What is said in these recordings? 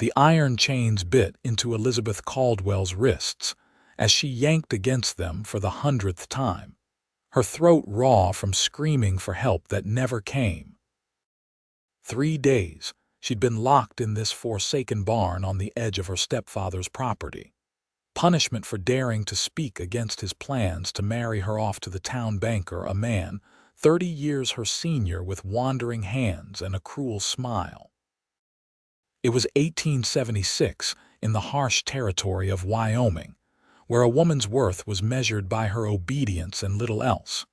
The iron chains bit into Elizabeth Caldwell's wrists as she yanked against them for the 100th time, her throat raw from screaming for help that never came. 3 days she'd been locked in this forsaken barn on the edge of her stepfather's property. Punishment for daring to speak against his plans to marry her off to the town banker, a man 30 years her senior with wandering hands and a cruel smile. It was 1876 in the harsh territory of Wyoming, where a woman's worth was measured by her obedience and little else.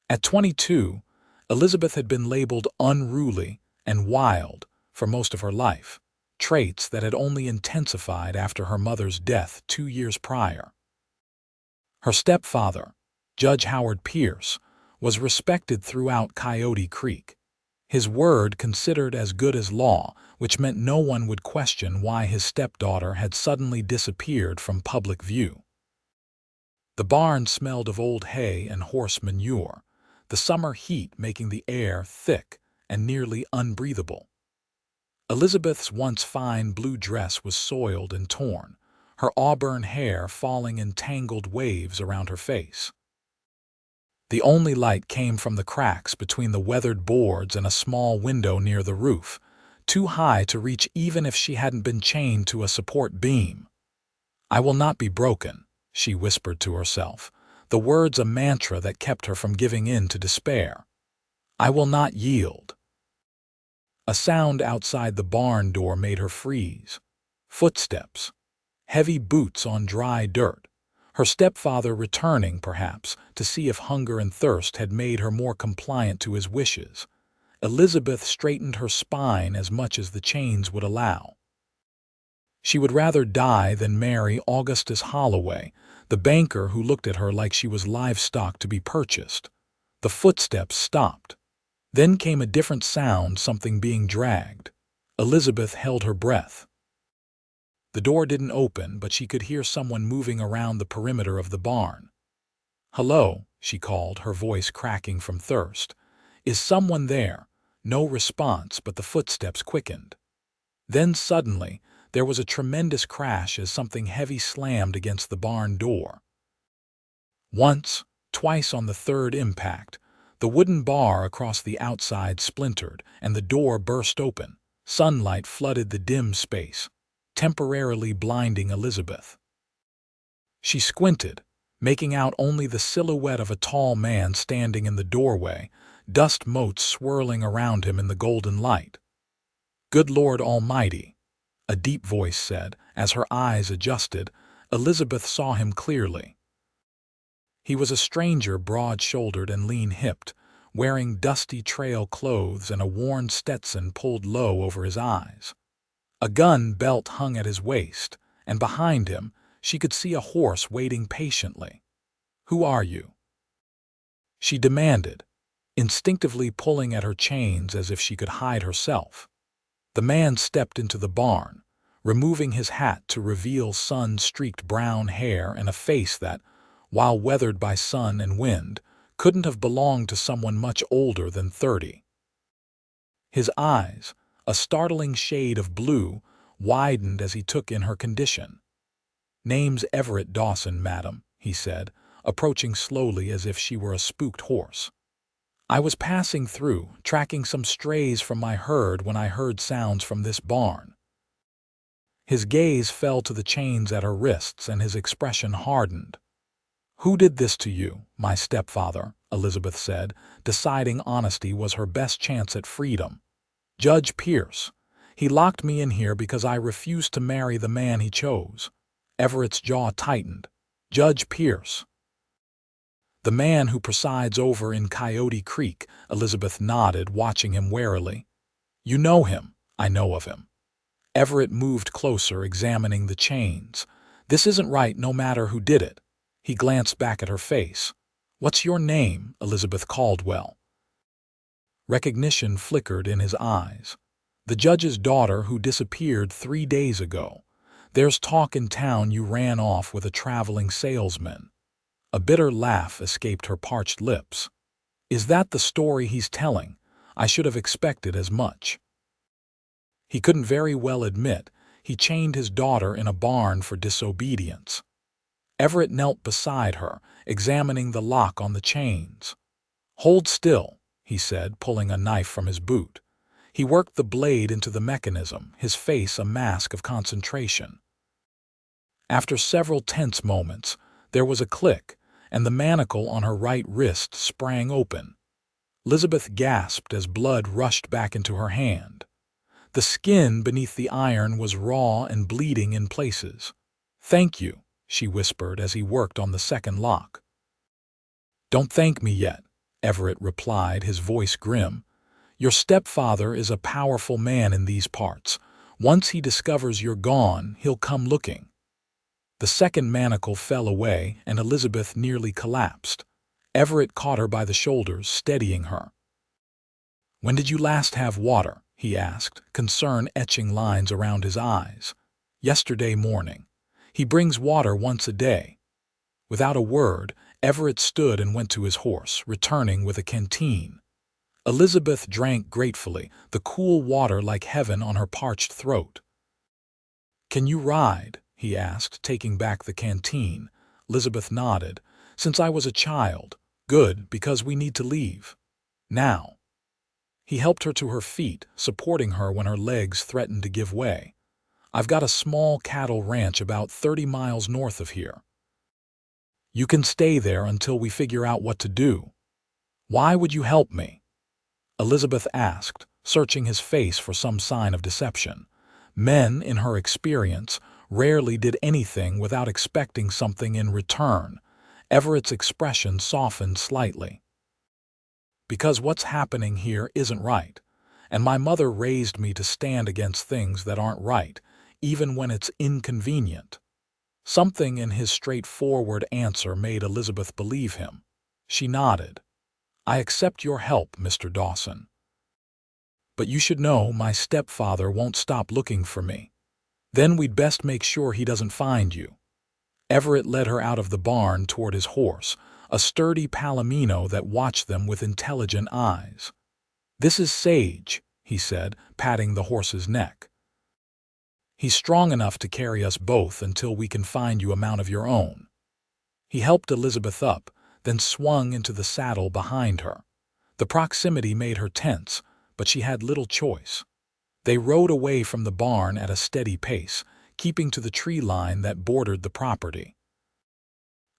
At 22, Elizabeth had been labeled unruly and wild for most of her life, traits that had only intensified after her mother's death 2 years prior. Her stepfather, Judge Howard Pierce, was respected throughout Coyote Creek, his word considered as good as law, which meant no one would question why his stepdaughter had suddenly disappeared from public view. The barn smelled of old hay and horse manure, the summer heat making the air thick and nearly unbreathable. Elizabeth's once fine blue dress was soiled and torn, her auburn hair falling in tangled waves around her face. The only light came from the cracks between the weathered boards and a small window near the roof, too high to reach even if she hadn't been chained to a support beam. "I will not be broken," she whispered to herself, the words a mantra that kept her from giving in to despair. "I will not yield." A sound outside the barn door made her freeze. Footsteps. Heavy boots on dry dirt. Her stepfather returning, perhaps, to see if hunger and thirst had made her more compliant to his wishes. Elizabeth straightened her spine as much as the chains would allow. She would rather die than marry Augustus Holloway, the banker who looked at her like she was livestock to be purchased. The footsteps stopped. Then came a different sound, something being dragged. Elizabeth held her breath. The door didn't open, but she could hear someone moving around the perimeter of the barn. "Hello," she called, her voice cracking from thirst. "Is someone there?" No response, but the footsteps quickened. Then suddenly, there was a tremendous crash as something heavy slammed against the barn door. Once, twice on the third impact, the wooden bar across the outside splintered, and the door burst open. Sunlight flooded the dim space, temporarily blinding Elizabeth. She squinted, making out only the silhouette of a tall man standing in the doorway, dust motes swirling around him in the golden light. "Good Lord Almighty," a deep voice said. As her eyes adjusted, Elizabeth saw him clearly. He was a stranger, broad-shouldered and lean-hipped, wearing dusty trail clothes and a worn Stetson pulled low over his eyes. A gun belt hung at his waist, and behind him she could see a horse waiting patiently. "Who are you?" she demanded, instinctively pulling at her chains as if she could hide herself. The man stepped into the barn, removing his hat to reveal sun-streaked brown hair and a face that, while weathered by sun and wind, couldn't have belonged to someone much older than 30. His eyes, a startling shade of blue, widened as he took in her condition. "Name's Everett Dawson, madam," he said, approaching slowly as if she were a spooked horse. "I was passing through, tracking some strays from my herd when I heard sounds from this barn." His gaze fell to the chains at her wrists and his expression hardened. "Who did this to you?" "My stepfather," Elizabeth said, deciding honesty was her best chance at freedom. "Judge Pierce. He locked me in here because I refused to marry the man he chose." Everett's jaw tightened. "Judge Pierce." "The man who presides over in Coyote Creek," Elizabeth nodded, watching him warily. "You know him." "I know of him." Everett moved closer, examining the chains. "This isn't right, no matter who did it." He glanced back at her face. "What's your name?" "Elizabeth Caldwell." Recognition flickered in his eyes. "The judge's daughter who disappeared 3 days ago. There's talk in town you ran off with a traveling salesman." A bitter laugh escaped her parched lips. "Is that the story he's telling? I should have expected as much." He couldn't very well admit He chained his daughter in a barn for disobedience. Everett knelt beside her, examining the lock on the chains. "Hold still," he said, pulling a knife from his boot. He worked the blade into the mechanism, his face a mask of concentration. After several tense moments, there was a click, and the manacle on her right wrist sprang open. Elizabeth gasped as blood rushed back into her hand. The skin beneath the iron was raw and bleeding in places. "Thank you," she whispered as he worked on the second lock. "Don't thank me yet," Everett replied, his voice grim. "Your stepfather is a powerful man in these parts. Once he discovers you're gone, he'll come looking." The second manacle fell away, and Elizabeth nearly collapsed. Everett caught her by the shoulders, steadying her. "When did you last have water?" he asked, concern etching lines around his eyes. "Yesterday morning. He brings water once a day." Without a word, Everett stood and went to his horse, returning with a canteen. Elizabeth drank gratefully, the cool water like heaven on her parched throat. "Can you ride?" he asked, taking back the canteen. Elizabeth nodded. "Since I was a child." "Good, because we need to leave. Now." He helped her to her feet, supporting her when her legs threatened to give way. "I've got a small cattle ranch about 30 miles north of here. You can stay there until we figure out what to do." "Why would you help me?" Elizabeth asked, searching his face for some sign of deception. Men, in her experience, rarely did anything without expecting something in return. Everett's expression softened slightly. "Because what's happening here isn't right, and my mother raised me to stand against things that aren't right, even when it's inconvenient." Something in his straightforward answer made Elizabeth believe him. She nodded. "I accept your help, Mr. Dawson. But you should know my stepfather won't stop looking for me. Then we'd best make sure he doesn't find you." Everett led her out of the barn toward his horse, a sturdy palomino that watched them with intelligent eyes. "This is Sage," he said, patting the horse's neck. "He's strong enough to carry us both until we can find you a mount of your own." He helped Elizabeth up, then swung into the saddle behind her. The proximity made her tense, but she had little choice. They rode away from the barn at a steady pace, keeping to the tree line that bordered the property.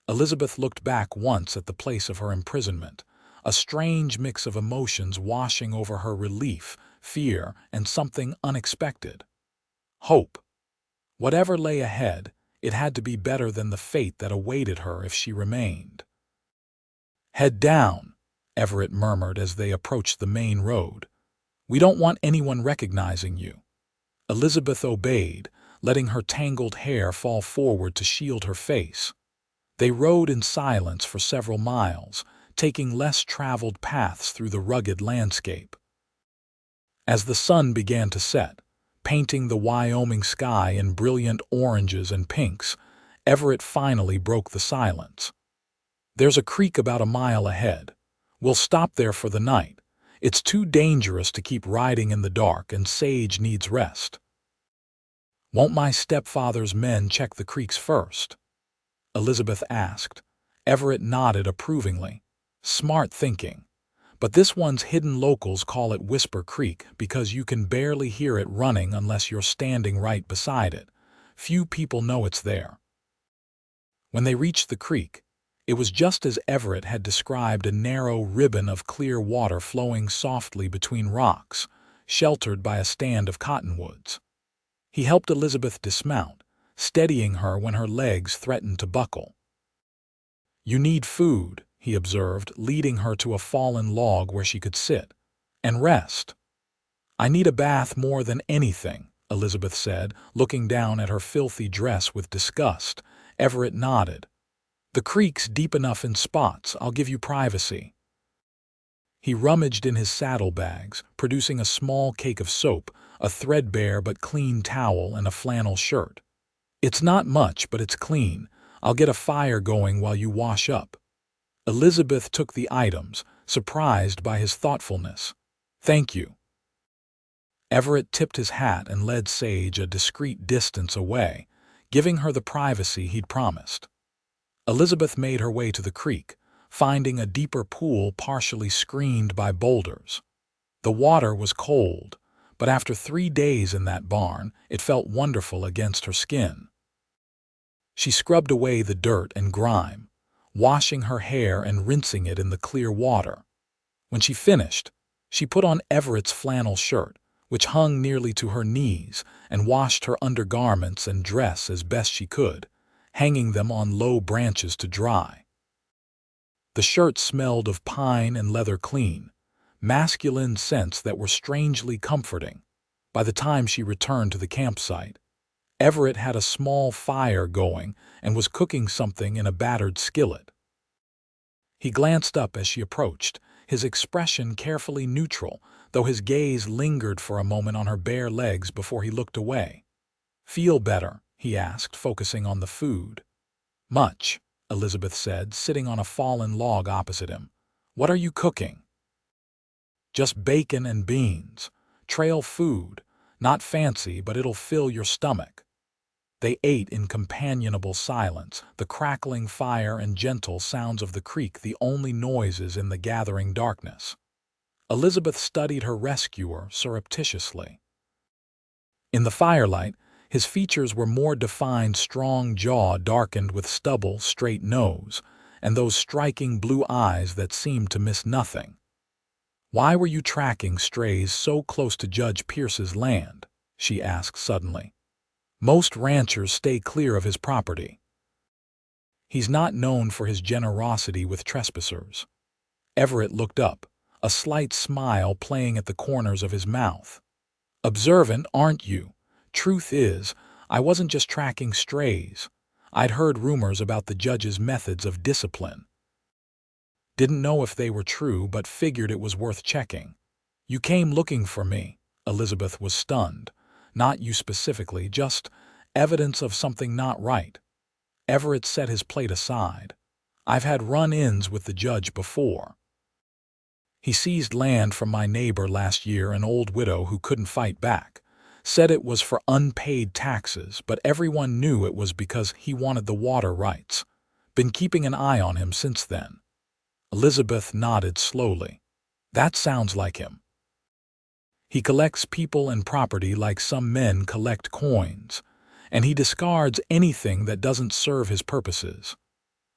Elizabeth looked back once at the place of her imprisonment, a strange mix of emotions washing over her: relief, fear, and something unexpected. Hope. Whatever lay ahead, it had to be better than the fate that awaited her if she remained. "Head down," Everett murmured as they approached the main road. "We don't want anyone recognizing you." Elizabeth obeyed, letting her tangled hair fall forward to shield her face. They rode in silence for several miles, taking less traveled paths through the rugged landscape. As the sun began to set, painting the Wyoming sky in brilliant oranges and pinks, Everett finally broke the silence. "There's a creek about a mile ahead. We'll stop there for the night. It's too dangerous to keep riding in the dark, and Sage needs rest." "Won't my stepfather's men check the creeks first?" Elizabeth asked. Everett nodded approvingly. "Smart thinking. But this one's hidden locals call it Whisper Creek because you can barely hear it running unless you're standing right beside it. Few people know it's there." When they reached the creek, it was just as Everett had described: a narrow ribbon of clear water flowing softly between rocks, sheltered by a stand of cottonwoods. He helped Elizabeth dismount, steadying her when her legs threatened to buckle. "You need food," he observed, leading her to a fallen log where she could sit. "And rest." "I need a bath more than anything," Elizabeth said, looking down at her filthy dress with disgust. Everett nodded. "The creek's deep enough in spots. I'll give you privacy." He rummaged in his saddlebags, producing a small cake of soap, a threadbare but clean towel, and a flannel shirt. "It's not much, but it's clean. I'll get a fire going while you wash up." Elizabeth took the items, surprised by his thoughtfulness. "Thank you." Everett tipped his hat and led Sage a discreet distance away, giving her the privacy he'd promised. Elizabeth made her way to the creek, finding a deeper pool partially screened by boulders. The water was cold, but after 3 days in that barn, it felt wonderful against her skin. She scrubbed away the dirt and grime, washing her hair and rinsing it in the clear water. When she finished, she put on Everett's flannel shirt, which hung nearly to her knees, and washed her undergarments and dress as best she could, hanging them on low branches to dry. The shirt smelled of pine and leather clean, masculine scents that were strangely comforting. By the time she returned to the campsite, Everett had a small fire going and was cooking something in a battered skillet. He glanced up as she approached, his expression carefully neutral, though his gaze lingered for a moment on her bare legs before he looked away. "Feel better?" he asked, focusing on the food. "Much," Elizabeth said, sitting on a fallen log opposite him. "What are you cooking?" "Just bacon and beans. Trail food. Not fancy, but it'll fill your stomach." They ate in companionable silence, the crackling fire and gentle sounds of the creek the only noises in the gathering darkness. Elizabeth studied her rescuer surreptitiously. In the firelight, his features were more defined, strong jaw darkened with stubble, straight nose, and those striking blue eyes that seemed to miss nothing. "Why were you tracking strays so close to Judge Pierce's land?" she asked suddenly. "Most ranchers stay clear of his property." "He's not known for his generosity with trespassers." Everett looked up, a slight smile playing at the corners of his mouth. "Observant, aren't you? Truth is, I wasn't just tracking strays. I'd heard rumors about the judge's methods of discipline. Didn't know if they were true, but figured it was worth checking." "You came looking for me." Elizabeth was stunned. "Not you specifically, just evidence of something not right." Everett set his plate aside. "I've had run-ins with the judge before. He seized land from my neighbor last year, an old widow who couldn't fight back. Said it was for unpaid taxes, but everyone knew it was because he wanted the water rights. Been keeping an eye on him since then." Elizabeth nodded slowly. "That sounds like him. He collects people and property like some men collect coins, and he discards anything that doesn't serve his purposes.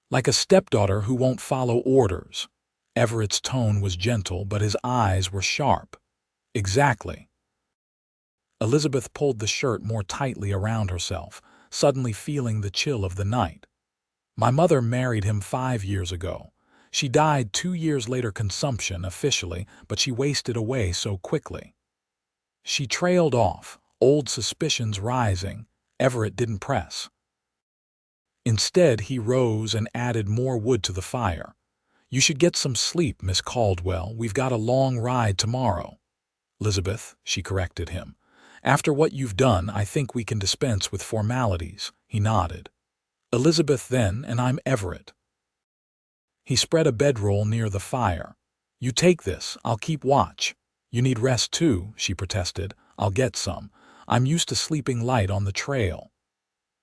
Like a stepdaughter who won't follow orders." Everett's tone was gentle, but his eyes were sharp. "Exactly." Elizabeth pulled the shirt more tightly around herself, suddenly feeling the chill of the night. "My mother married him 5 years ago. She died 2 years later, consumption officially, but she wasted away so quickly." She trailed off, old suspicions rising. Everett didn't press. Instead, he rose and added more wood to the fire. "You should get some sleep, Miss Caldwell. We've got a long ride tomorrow." "Elizabeth," she corrected him. "After what you've done, I think we can dispense with formalities." He nodded. "Elizabeth then, and I'm Everett." He spread a bedroll near the fire. "You take this, I'll keep watch." "You need rest too," she protested. "I'll get some. I'm used to sleeping light on the trail."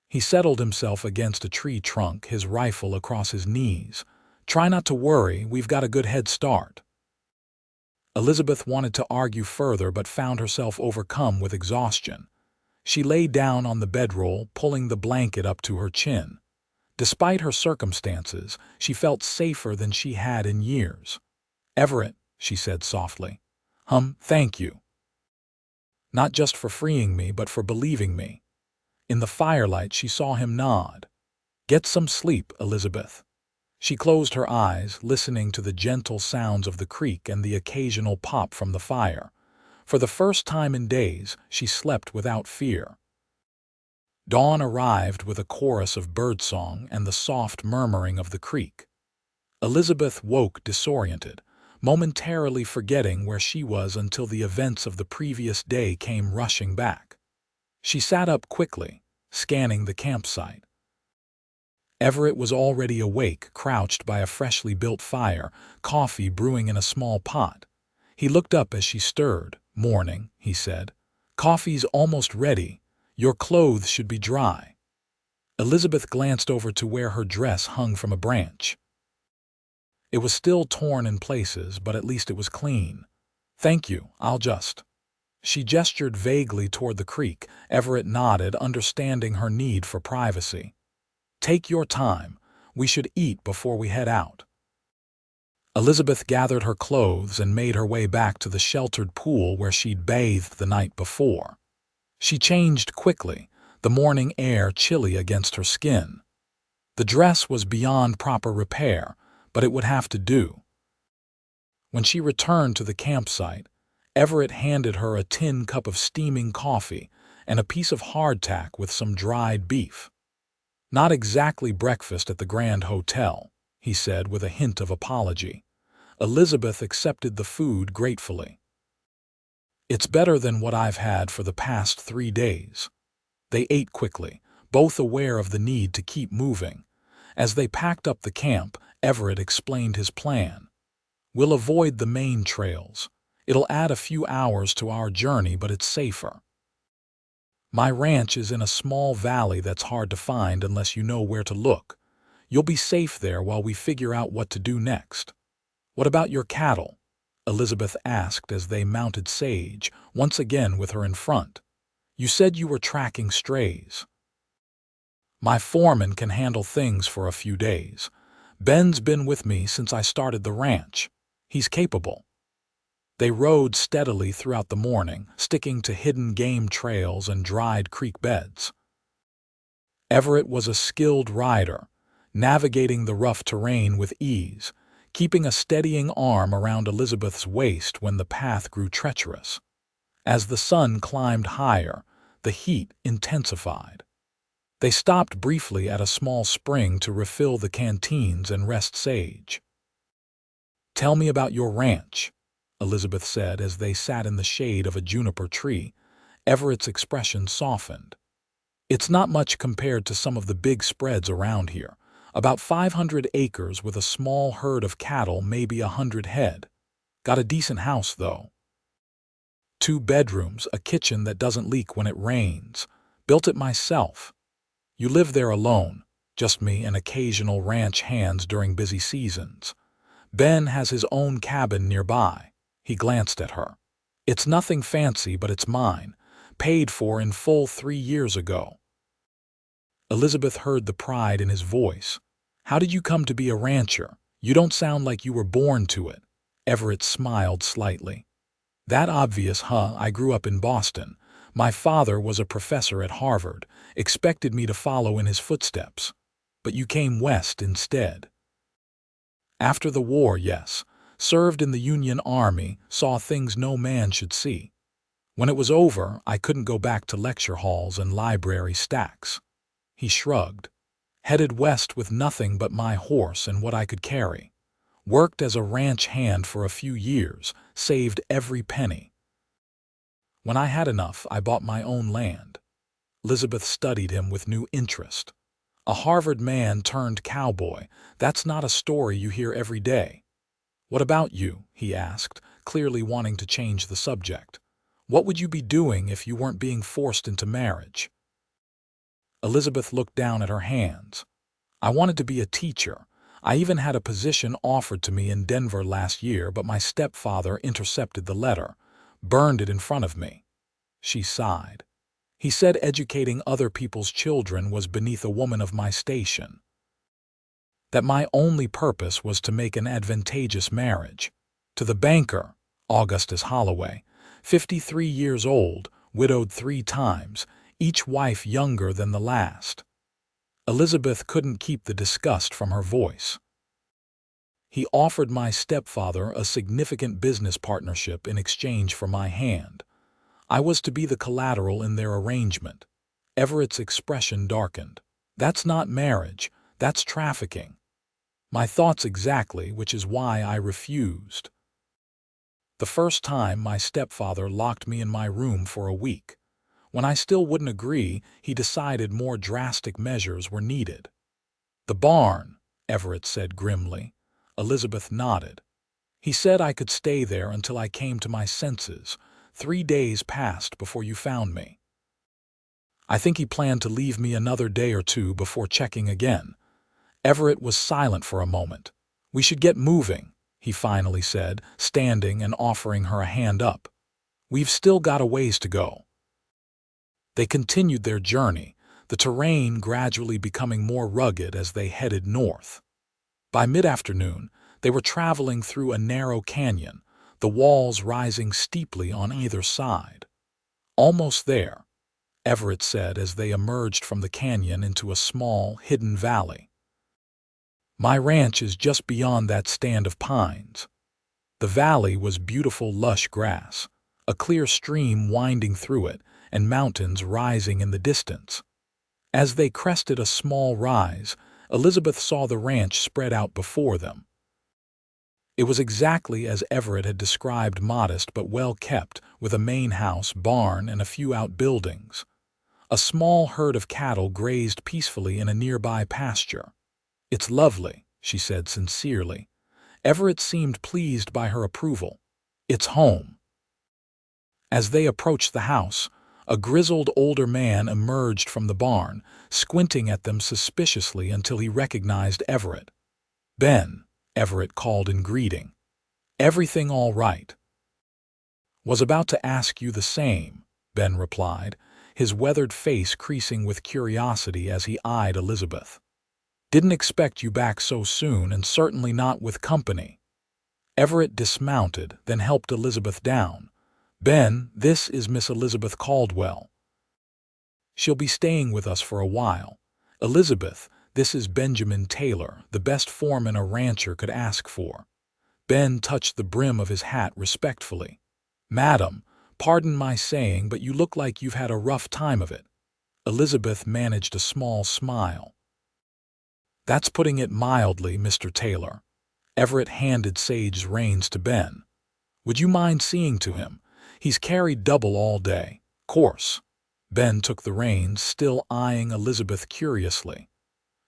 He settled himself against a tree trunk, his rifle across his knees. "Try not to worry, we've got a good head start." Elizabeth wanted to argue further but found herself overcome with exhaustion. She lay down on the bedroll, pulling the blanket up to her chin. Despite her circumstances, she felt safer than she had in years. "Everett," she said softly. Thank you. Not just for freeing me, but for believing me." In the firelight, she saw him nod. "Get some sleep, Elizabeth." She closed her eyes, listening to the gentle sounds of the creek and the occasional pop from the fire. For the first time in days, she slept without fear. Dawn arrived with a chorus of birdsong and the soft murmuring of the creek. Elizabeth woke disoriented, momentarily forgetting where she was until the events of the previous day came rushing back. She sat up quickly, scanning the campsite. Everett was already awake, crouched by a freshly built fire, coffee brewing in a small pot. He looked up as she stirred. "Morning," he said. Coffee's almost ready. Your clothes should be dry. Elizabeth glanced over to where her dress hung from a branch. It was still torn in places, but at least it was clean. Thank you, I'll just. She gestured vaguely toward the creek. Everett nodded, understanding her need for privacy. Take your time. We should eat before we head out. Elizabeth gathered her clothes and made her way back to the sheltered pool where she'd bathed the night before. She changed quickly, the morning air chilly against her skin. The dress was beyond proper repair, but it would have to do. When she returned to the campsite, Everett handed her a tin cup of steaming coffee and a piece of hardtack with some dried beef. Not exactly breakfast at the Grand Hotel, he said with a hint of apology. Elizabeth accepted the food gratefully. It's better than what I've had for the past 3 days. They ate quickly, both aware of the need to keep moving. As they packed up the camp, Everett explained his plan. We'll avoid the main trails. It'll add a few hours to our journey, but it's safer. My ranch is in a small valley that's hard to find unless you know where to look. You'll be safe there while we figure out what to do next. What about your cattle? Elizabeth asked as they mounted Sage, once again with her in front. You said you were tracking strays. My foreman can handle things for a few days. Ben's been with me since I started the ranch. He's capable. They rode steadily throughout the morning, sticking to hidden game trails and dried creek beds. Everett was a skilled rider, navigating the rough terrain with ease, keeping a steadying arm around Elizabeth's waist when the path grew treacherous. As the sun climbed higher, the heat intensified. They stopped briefly at a small spring to refill the canteens and rest Sage. Tell me about your ranch, Elizabeth said as they sat in the shade of a juniper tree. Everett's expression softened. It's not much compared to some of the big spreads around here. About 500 acres with a small herd of cattle, maybe 100 head. Got a decent house, though. 2 bedrooms, a kitchen that doesn't leak when it rains. Built it myself. You live there alone, just me and occasional ranch hands during busy seasons. Ben has his own cabin nearby. He glanced at her. It's nothing fancy, but it's mine. Paid for in full 3 years ago. Elizabeth heard the pride in his voice. How did you come to be a rancher? You don't sound like you were born to it. Everett smiled slightly. That obvious, huh? I grew up in Boston. My father was a professor at Harvard, expected me to follow in his footsteps. But you came west instead. After the war, yes. Served in the Union Army, saw things no man should see. When it was over, I couldn't go back to lecture halls and library stacks. He shrugged. Headed west with nothing but my horse and what I could carry. Worked as a ranch hand for a few years, saved every penny. When I had enough, I bought my own land. Elizabeth studied him with new interest. A Harvard man turned cowboy. That's not a story you hear every day. What about you? He asked, clearly wanting to change the subject. What would you be doing if you weren't being forced into marriage? Elizabeth looked down at her hands. I wanted to be a teacher. I even had a position offered to me in Denver last year, but my stepfather intercepted the letter, burned it in front of me. She sighed. He said educating other people's children was beneath a woman of my station. That my only purpose was to make an advantageous marriage. To the banker, Augustus Holloway, 53 years old, widowed 3 times, each wife younger than the last. Elizabeth couldn't keep the disgust from her voice. He offered my stepfather a significant business partnership in exchange for my hand. I was to be the collateral in their arrangement. Everett's expression darkened. That's not marriage, that's trafficking. My thoughts exactly, which is why I refused. The first time, my stepfather locked me in my room for a week. When I still wouldn't agree, he decided more drastic measures were needed. The barn, Everett said grimly. Elizabeth nodded. He said I could stay there until I came to my senses, 3 days passed before you found me. I think he planned to leave me another day or two before checking again. Everett was silent for a moment. We should get moving, he finally said, standing and offering her a hand up. We've still got a ways to go. They continued their journey, the terrain gradually becoming more rugged as they headed north. By mid-afternoon, they were traveling through a narrow canyon, the walls rising steeply on either side. Almost there, Everett said as they emerged from the canyon into a small, hidden valley. My ranch is just beyond that stand of pines. The valley was beautiful, lush grass, a clear stream winding through it, and mountains rising in the distance. As they crested a small rise, Elizabeth saw the ranch spread out before them. It was exactly as Everett had described, modest but well kept, with a main house, barn, and a few outbuildings. A small herd of cattle grazed peacefully in a nearby pasture. It's lovely, she said sincerely. Everett seemed pleased by her approval. It's home. As they approached the house, a grizzled older man emerged from the barn, squinting at them suspiciously until he recognized Everett. Ben, Everett called in greeting. Everything all right? Was about to ask you the same, Ben replied, his weathered face creasing with curiosity as he eyed Elizabeth. Didn't expect you back so soon, and certainly not with company. Everett dismounted, then helped Elizabeth down. Ben, this is Miss Elizabeth Caldwell. She'll be staying with us for a while. Elizabeth, this is Benjamin Taylor, the best foreman a rancher could ask for. Ben touched the brim of his hat respectfully. Madam, pardon my saying, but you look like you've had a rough time of it. Elizabeth managed a small smile. That's putting it mildly, Mr. Taylor. Everett handed Sage's reins to Ben. Would you mind seeing to him? He's carried double all day. Course. Ben took the reins, still eyeing Elizabeth curiously.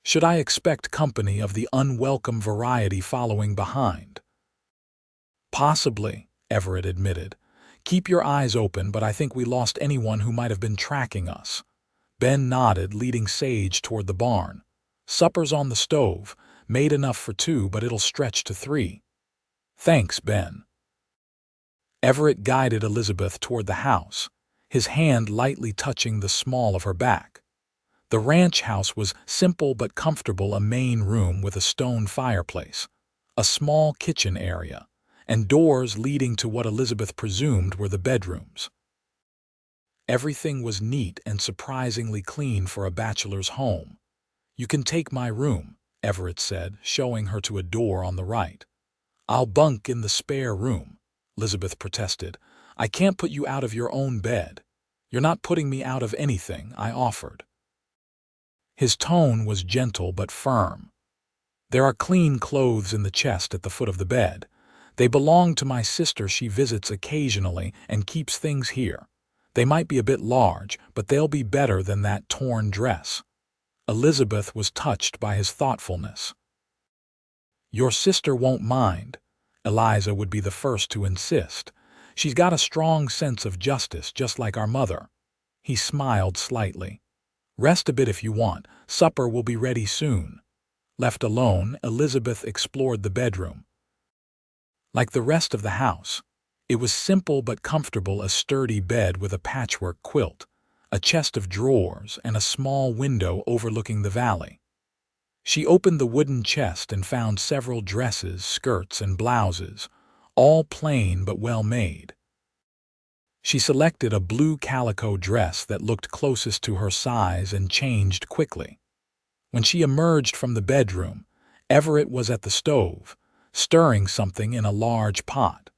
Should I expect company of the unwelcome variety following behind? Possibly, Everett admitted. Keep your eyes open, but I think we lost anyone who might have been tracking us. Ben nodded, leading Sage toward the barn. Supper's on the stove, made enough for 2, but it'll stretch to 3. Thanks, Ben. Everett guided Elizabeth toward the house, his hand lightly touching the small of her back. The ranch house was simple but comfortable, a main room with a stone fireplace, a small kitchen area, and doors leading to what Elizabeth presumed were the bedrooms. Everything was neat and surprisingly clean for a bachelor's home. You can take my room, Everett said, showing her to a door on the right. I'll bunk in the spare room, Elizabeth protested. I can't put you out of your own bed. You're not putting me out of anything, I offered. His tone was gentle but firm. There are clean clothes in the chest at the foot of the bed. They belong to my sister. She visits occasionally and keeps things here. They might be a bit large, but they'll be better than that torn dress. Elizabeth was touched by his thoughtfulness. Your sister won't mind. Eliza would be the first to insist. She's got a strong sense of justice, just like our mother. He smiled slightly. Rest a bit if you want. Supper will be ready soon. Left alone, Elizabeth explored the bedroom. Like the rest of the house, it was simple but comfortable, a sturdy bed with a patchwork quilt, a chest of drawers, and a small window overlooking the valley. She opened the wooden chest and found several dresses, skirts, and blouses, all plain but well made. She selected a blue calico dress that looked closest to her size and changed quickly. When she emerged from the bedroom, Everett was at the stove, stirring something in a large pot.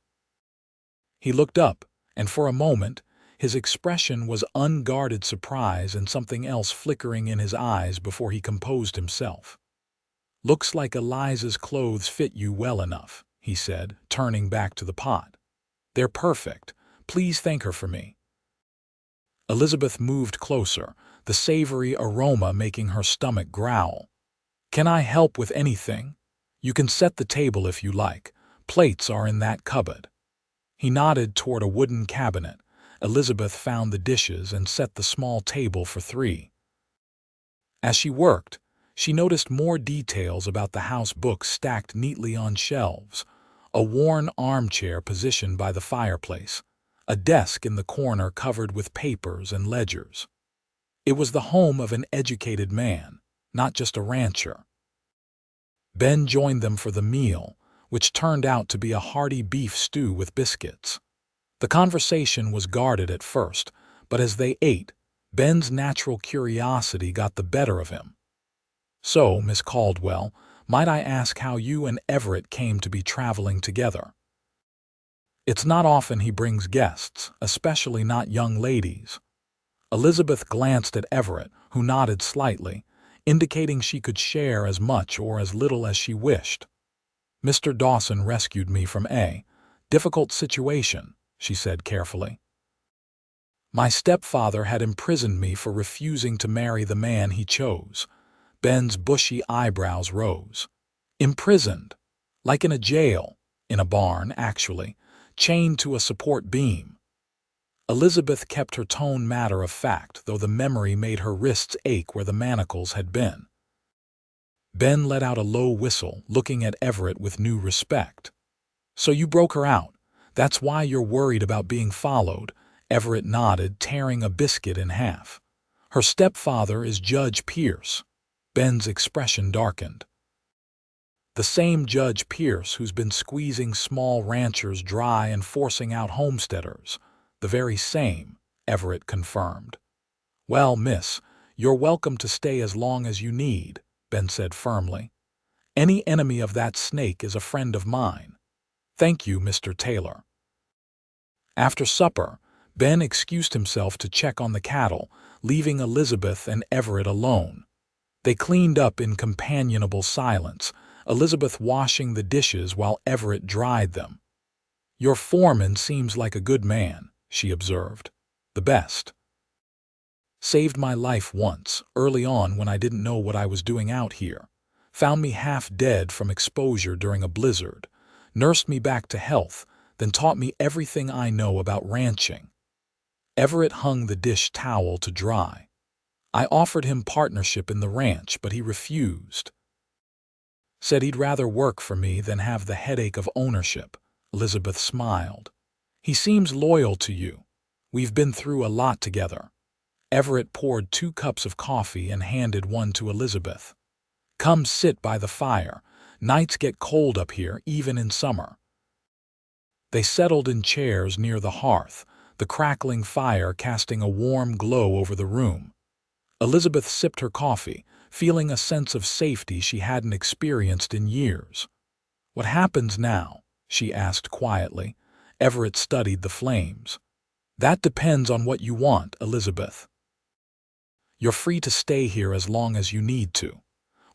He looked up, and for a moment, his expression was unguarded surprise and something else flickering in his eyes before he composed himself. Looks like Eliza's clothes fit you well enough, he said, turning back to the pot. They're perfect. Please thank her for me. Elizabeth moved closer, the savory aroma making her stomach growl. Can I help with anything? You can set the table if you like. Plates are in that cupboard. He nodded toward a wooden cabinet. Elizabeth found the dishes and set the small table for three. As she worked, she noticed more details about the house books stacked neatly on shelves, a worn armchair positioned by the fireplace, a desk in the corner covered with papers and ledgers. It was the home of an educated man, not just a rancher. Ben joined them for the meal, which turned out to be a hearty beef stew with biscuits. The conversation was guarded at first, but as they ate, Ben's natural curiosity got the better of him. "So, Miss Caldwell, might I ask how you and Everett came to be traveling together?" "It's not often he brings guests, especially not young ladies." Elizabeth glanced at Everett, who nodded slightly, indicating she could share as much or as little as she wished. "Mr. Dawson rescued me from a difficult situation," she said carefully. "My stepfather had imprisoned me for refusing to marry the man he chose." Ben's bushy eyebrows rose. "Imprisoned? Like in a jail? In a barn, actually, chained to a support beam." Elizabeth kept her tone matter-of-fact, though the memory made her wrists ache where the manacles had been. Ben let out a low whistle, looking at Everett with new respect. "So you broke her out. That's why you're worried about being followed." Everett nodded, tearing a biscuit in half. "Her stepfather is Judge Pierce." Ben's expression darkened. "The same Judge Pierce who's been squeezing small ranchers dry and forcing out homesteaders." "The very same," Everett confirmed. "Well, miss, you're welcome to stay as long as you need," Ben said firmly. "Any enemy of that snake is a friend of mine." "Thank you, Mr. Taylor." After supper, Ben excused himself to check on the cattle, leaving Elizabeth and Everett alone. They cleaned up in companionable silence, Elizabeth washing the dishes while Everett dried them. "Your foreman seems like a good man," she observed. "The best. Saved my life once, early on when I didn't know what I was doing out here. Found me half dead from exposure during a blizzard. Nursed me back to health, then taught me everything I know about ranching." Everett hung the dish towel to dry. "I offered him partnership in the ranch, but he refused. Said he'd rather work for me than have the headache of ownership." Elizabeth smiled. "He seems loyal to you. We've been through a lot together." Everett poured 2 cups of coffee and handed one to Elizabeth. "Come sit by the fire. Nights get cold up here, even in summer." They settled in chairs near the hearth, the crackling fire casting a warm glow over the room. Elizabeth sipped her coffee, feeling a sense of safety she hadn't experienced in years. "What happens now?" she asked quietly. Everett studied the flames. "That depends on what you want, Elizabeth. You're free to stay here as long as you need to.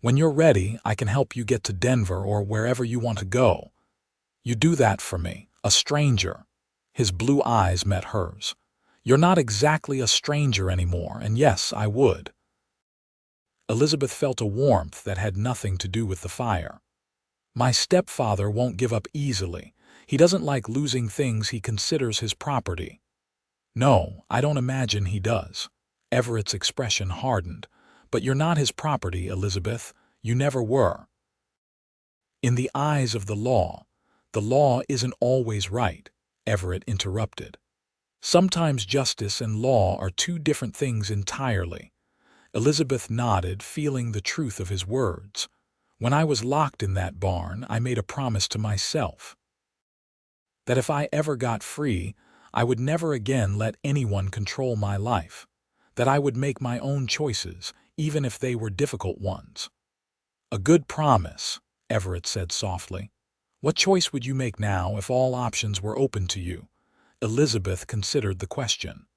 When you're ready, I can help you get to Denver or wherever you want to go. You do that for me, a stranger." His blue eyes met hers. "You're not exactly a stranger anymore, and yes, I would." Elizabeth felt a warmth that had nothing to do with the fire. "My stepfather won't give up easily. He doesn't like losing things he considers his property." "No, I don't imagine he does." Everett's expression hardened. "But you're not his property, Elizabeth. You never were." "In the eyes of the law isn't always right," Everett interrupted. "Sometimes justice and law are 2 different things entirely." Elizabeth nodded, feeling the truth of his words. "When I was locked in that barn, I made a promise to myself that if I ever got free, I would never again let anyone control my life, that I would make my own choices, even if they were difficult ones." "A good promise," Everett said softly. "What choice would you make now if all options were open to you?" Elizabeth considered the question.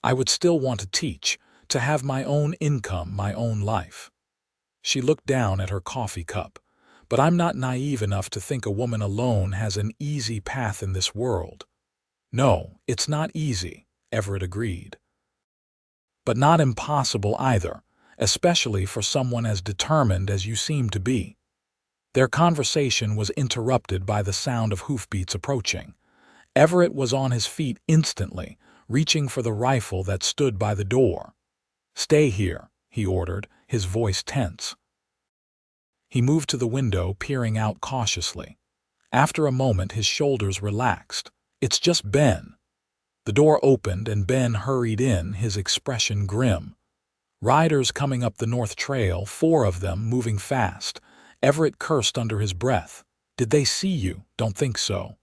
"I would still want to teach, to have my own income, my own life." She looked down at her coffee cup. "But I'm not naive enough to think a woman alone has an easy path in this world." "No, it's not easy," Everett agreed. "But not impossible either, especially for someone as determined as you seem to be." Their conversation was interrupted by the sound of hoofbeats approaching. Everett was on his feet instantly, reaching for the rifle that stood by the door. "Stay here," he ordered, his voice tense. He moved to the window, peering out cautiously. After a moment, his shoulders relaxed. "It's just Ben." The door opened and Ben hurried in, his expression grim. Riders coming up the north trail, 4 of them, moving fast. Everett cursed under his breath. "Did they see you?" "Don't think so.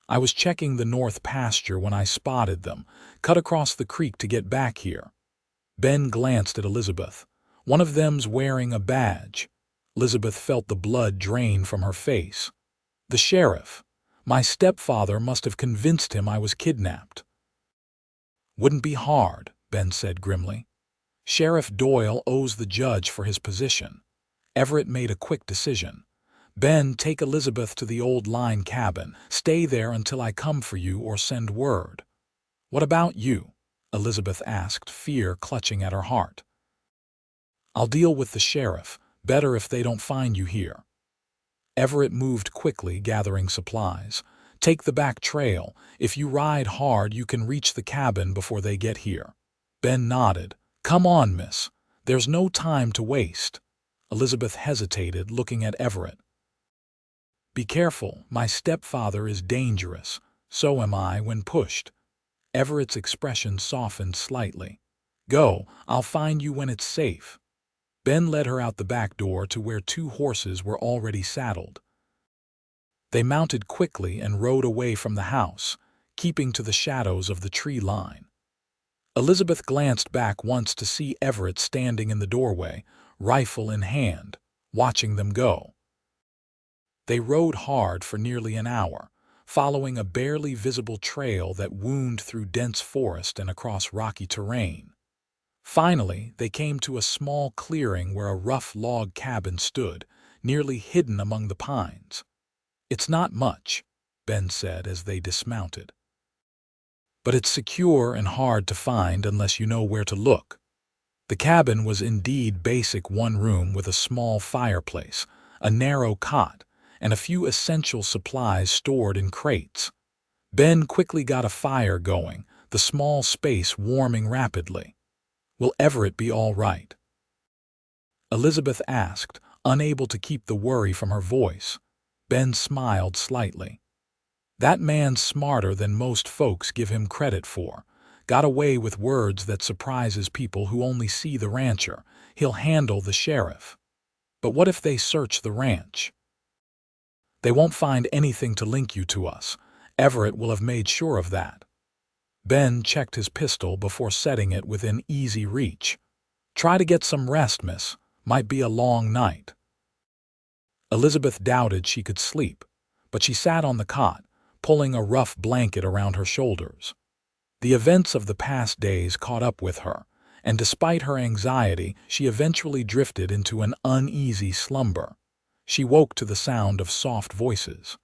I was checking the north pasture when I spotted them, cut across the creek to get back here." Ben glanced at Elizabeth. "One of them's wearing a badge." Elizabeth felt the blood drain from her face. "The sheriff. My stepfather must have convinced him I was kidnapped." "Wouldn't be hard," Ben said grimly. "Sheriff Doyle owes the judge for his position." Everett made a quick decision. "Ben, take Elizabeth to the old line cabin. Stay there until I come for you or send word." "What about you?" Elizabeth asked, fear clutching at her heart. "I'll deal with the sheriff. Better if they don't find you here." Everett moved quickly, gathering supplies. "Take the back trail. If you ride hard, you can reach the cabin before they get here." Ben nodded. "Come on, miss. There's no time to waste." Elizabeth hesitated, looking at Everett. "Be careful. My stepfather is dangerous. So am I when pushed." Everett's expression softened slightly. "Go. I'll find you when it's safe." Ben led her out the back door to where 2 horses were already saddled. They mounted quickly and rode away from the house, keeping to the shadows of the tree line. Elizabeth glanced back once to see Everett standing in the doorway, rifle in hand, watching them go. They rode hard for nearly an hour, following a barely visible trail that wound through dense forest and across rocky terrain. Finally, they came to a small clearing where a rough log cabin stood, nearly hidden among the pines. "It's not much," Ben said as they dismounted. "But it's secure and hard to find unless you know where to look." The cabin was indeed basic: 1 room with a small fireplace, a narrow cot, and a few essential supplies stored in crates. Ben quickly got a fire going, the small space warming rapidly. "Will Everett be all right?" Elizabeth asked, unable to keep the worry from her voice. Ben smiled slightly. "That man's smarter than most folks give him credit for. Got away with words that surprises people who only see the rancher. He'll handle the sheriff." "But what if they search the ranch?" "They won't find anything to link you to us. Everett will have made sure of that." Ben checked his pistol before setting it within easy reach. "Try to get some rest, miss. Might be a long night." Elizabeth doubted she could sleep, but she sat on the cot, pulling a rough blanket around her shoulders. The events of the past days caught up with her, and despite her anxiety, she eventually drifted into an uneasy slumber. She woke to the sound of soft voices.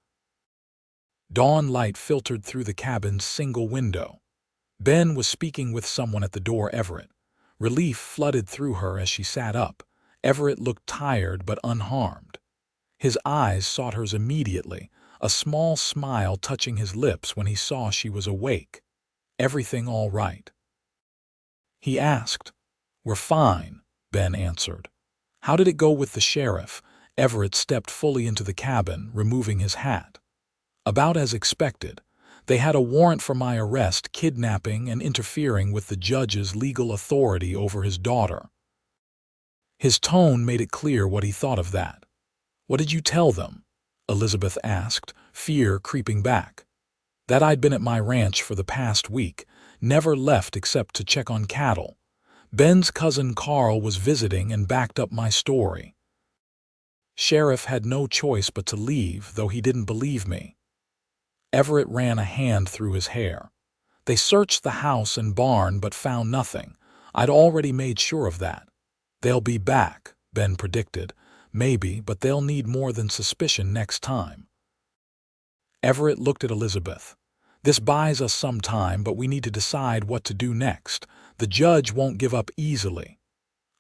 Dawn light filtered through the cabin's single window. Ben was speaking with someone at the door. Everett. Relief flooded through her as she sat up. Everett looked tired but unharmed. His eyes sought hers immediately, a small smile touching his lips when he saw she was awake. "Everything all right?" he asked. "We're fine," Ben answered. "How did it go with the sheriff?" Everett stepped fully into the cabin, removing his hat. "About as expected. They had a warrant for my arrest, kidnapping and interfering with the judge's legal authority over his daughter." His tone made it clear what he thought of that. "What did you tell them?" Elizabeth asked, fear creeping back. "That I'd been at my ranch for the past week, never left except to check on cattle. Ben's cousin Carl was visiting and backed up my story. Sheriff had no choice but to leave, though he didn't believe me." Everett ran a hand through his hair. "They searched the house and barn but found nothing. I'd already made sure of that." "They'll be back," Ben predicted. "Maybe, but they'll need more than suspicion next time." Everett looked at Elizabeth. "This buys us some time, but we need to decide what to do next. The judge won't give up easily."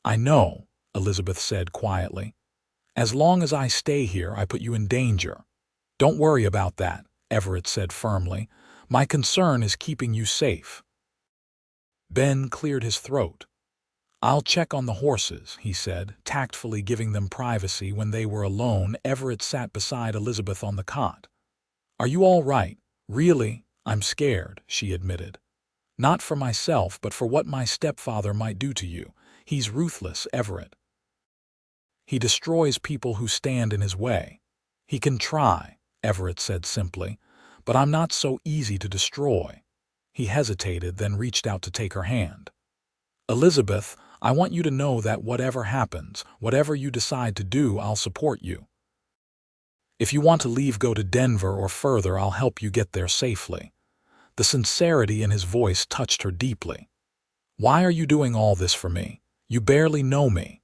"I know," Elizabeth said quietly. "As long as I stay here, I put you in danger. Don't worry about that. Everett said firmly. "My concern is keeping you safe." Ben cleared his throat. "I'll check on the horses," he said, tactfully giving them privacy. When they were alone, Everett sat beside Elizabeth on the cot. "Are you all right?" "Really, I'm scared," she admitted. "Not for myself, but for what my stepfather might do to you. He's ruthless, Everett. He destroys people who stand in his way." "He can try," Everett said simply, "but I'm not so easy to destroy." He hesitated, then reached out to take her hand. "Elizabeth, I want you to know that whatever happens, whatever you decide to do, I'll support you. If you want to leave, go to Denver or further, I'll help you get there safely." The sincerity in his voice touched her deeply. "Why are you doing all this for me? You barely know me."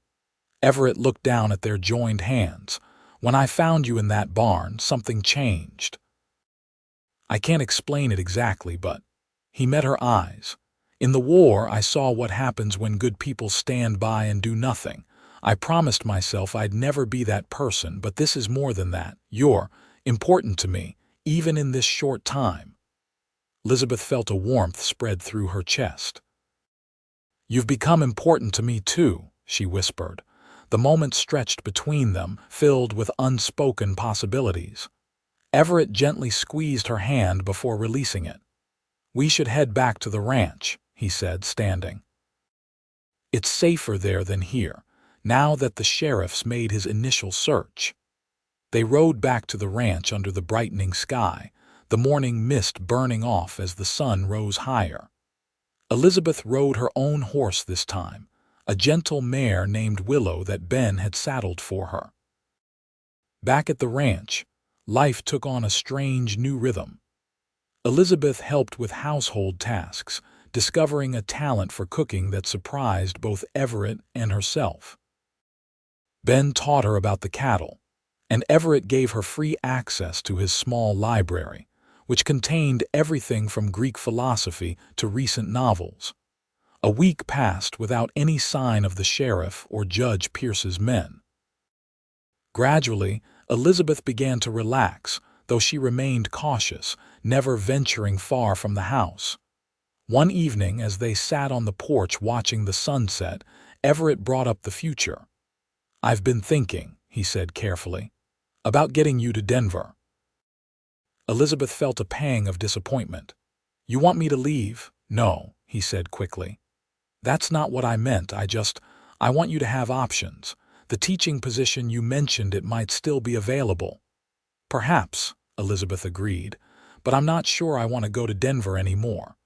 Everett looked down at their joined hands. "When I found you in that barn, something changed. I can't explain it exactly, but—" He met her eyes. "In the war, I saw what happens when good people stand by and do nothing. I promised myself I'd never be that person, but this is more than that. You're important to me, even in this short time." Elizabeth felt a warmth spread through her chest. "You've become important to me too," she whispered. The moment stretched between them, filled with unspoken possibilities. Everett gently squeezed her hand before releasing it. "We should head back to the ranch," he said, standing. "It's safer there than here, now that the sheriff's made his initial search." They rode back to the ranch under the brightening sky, the morning mist burning off as the sun rose higher. Elizabeth rode her own horse this time, a gentle mare named Willow that Ben had saddled for her. Back at the ranch, life took on a strange new rhythm. Elizabeth helped with household tasks, discovering a talent for cooking that surprised both Everett and herself. Ben taught her about the cattle, and Everett gave her free access to his small library, which contained everything from Greek philosophy to recent novels. A week passed without any sign of the sheriff or Judge Pierce's men. Gradually, Elizabeth began to relax, though she remained cautious, never venturing far from the house. One evening, as they sat on the porch watching the sunset, Everett brought up the future. "I've been thinking," he said carefully, "about getting you to Denver." Elizabeth felt a pang of disappointment. "You want me to leave?" "No," he said quickly. "That's not what I meant. I want you to have options. The teaching position you mentioned, it might still be available." "Perhaps," Elizabeth agreed, "but I'm not sure I want to go to Denver anymore."